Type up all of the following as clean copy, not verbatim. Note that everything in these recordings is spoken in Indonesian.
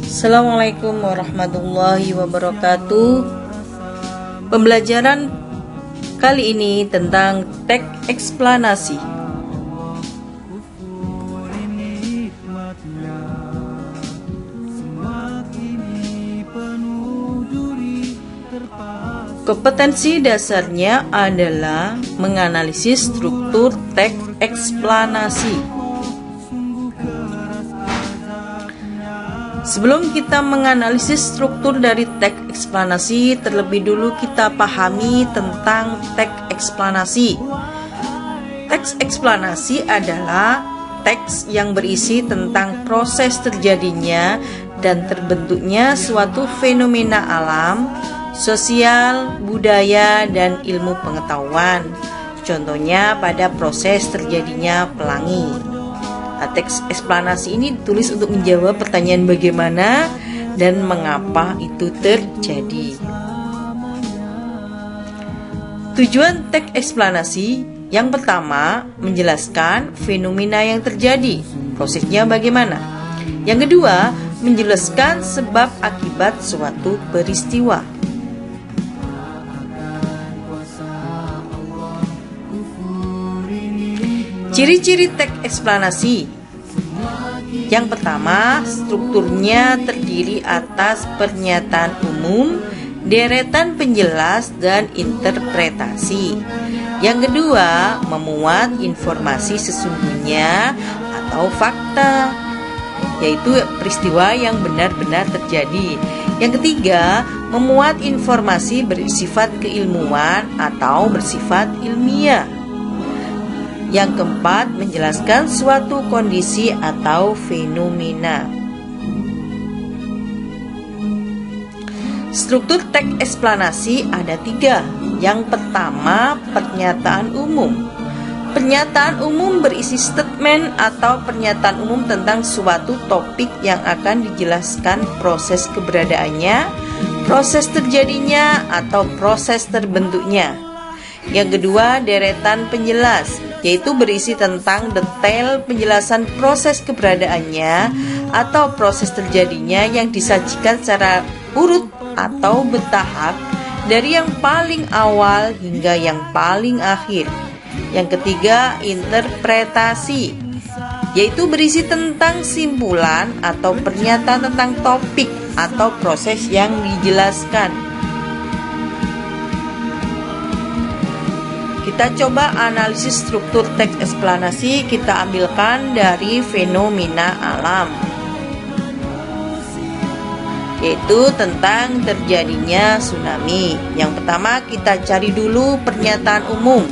Assalamualaikum warahmatullahi wabarakatuh. Pembelajaran kali ini tentang teks eksplanasi. Kompetensi dasarnya adalah menganalisis struktur teks eksplanasi. Sebelum kita menganalisis struktur dari teks eksplanasi, terlebih dulu kita pahami tentang teks eksplanasi. Teks eksplanasi adalah teks yang berisi tentang proses terjadinya dan terbentuknya suatu fenomena alam, sosial, budaya, dan ilmu pengetahuan. Contohnya pada proses terjadinya pelangi. Teks eksplanasi ini ditulis untuk menjawab pertanyaan bagaimana dan mengapa itu terjadi. Tujuan teks eksplanasi yang pertama menjelaskan fenomena yang terjadi, prosesnya bagaimana. Yang kedua, menjelaskan sebab akibat suatu peristiwa. Ciri-ciri teks eksplanasi. Yang pertama, strukturnya terdiri atas pernyataan umum, deretan penjelas, dan interpretasi. Yang kedua, memuat informasi sesungguhnya atau fakta, yaitu peristiwa yang benar-benar terjadi. Yang ketiga, memuat informasi bersifat keilmuan atau bersifat ilmiah. Yang keempat, menjelaskan suatu kondisi atau fenomena. Struktur teks eksplanasi ada 3. Yang pertama, pernyataan umum. Pernyataan umum berisi statement atau pernyataan umum tentang suatu topik yang akan dijelaskan proses keberadaannya, proses terjadinya, atau proses terbentuknya. Yang kedua, deretan penjelas, yaitu berisi tentang detail penjelasan proses keberadaannya atau proses terjadinya yang disajikan secara urut atau bertahap dari yang paling awal hingga yang paling akhir. Yang ketiga, interpretasi, yaitu berisi tentang simpulan atau pernyataan tentang topik atau proses yang dijelaskan. Kita coba analisis struktur teks eksplanasi. Kita ambilkan dari fenomena alam, yaitu tentang terjadinya tsunami. Yang pertama, kita cari dulu pernyataan umum.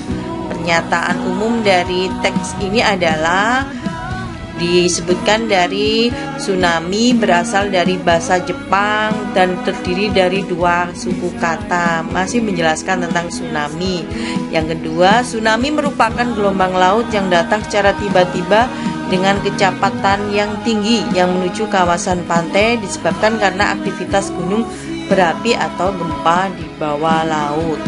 Pernyataan umum dari teks ini adalah disebutkan dari tsunami berasal dari bahasa Jepang dan terdiri dari 2 suku kata, masih menjelaskan tentang tsunami. Yang kedua, tsunami merupakan gelombang laut yang datang secara tiba-tiba dengan kecepatan yang tinggi yang menuju kawasan pantai disebabkan karena aktivitas gunung berapi atau gempa di bawah laut.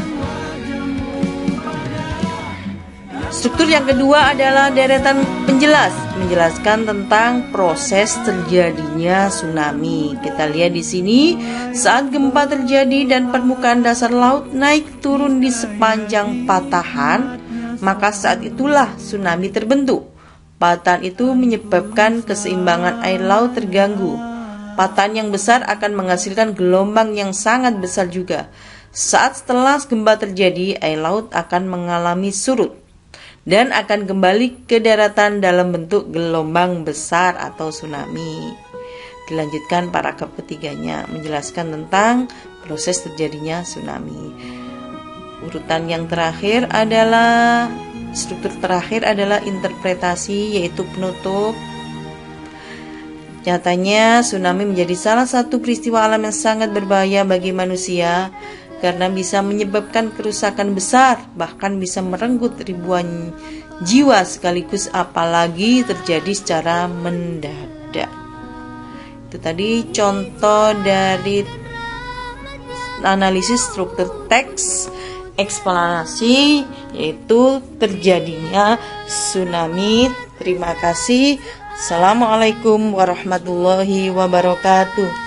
Struktur yang kedua adalah deretan penjelas, menjelaskan tentang proses terjadinya tsunami. Kita lihat di sini, saat gempa terjadi dan permukaan dasar laut naik turun di sepanjang patahan, maka saat itulah tsunami terbentuk. Patahan itu menyebabkan keseimbangan air laut terganggu. Patahan yang besar akan menghasilkan gelombang yang sangat besar juga. Saat setelah gempa terjadi, air laut akan mengalami surut dan akan kembali ke daratan dalam bentuk gelombang besar atau tsunami. Dilanjutkan paragraf ketiganya, menjelaskan tentang proses terjadinya tsunami. Urutan yang terakhir adalah, struktur terakhir adalah interpretasi, yaitu penutup. Nyatanya tsunami menjadi salah satu peristiwa alam yang sangat berbahaya bagi manusia karena bisa menyebabkan kerusakan besar, bahkan bisa merenggut ribuan jiwa sekaligus, apalagi terjadi secara mendadak. Itu tadi contoh dari analisis struktur teks eksplanasi, yaitu terjadinya tsunami. Terima kasih. Assalamualaikum warahmatullahi wabarakatuh.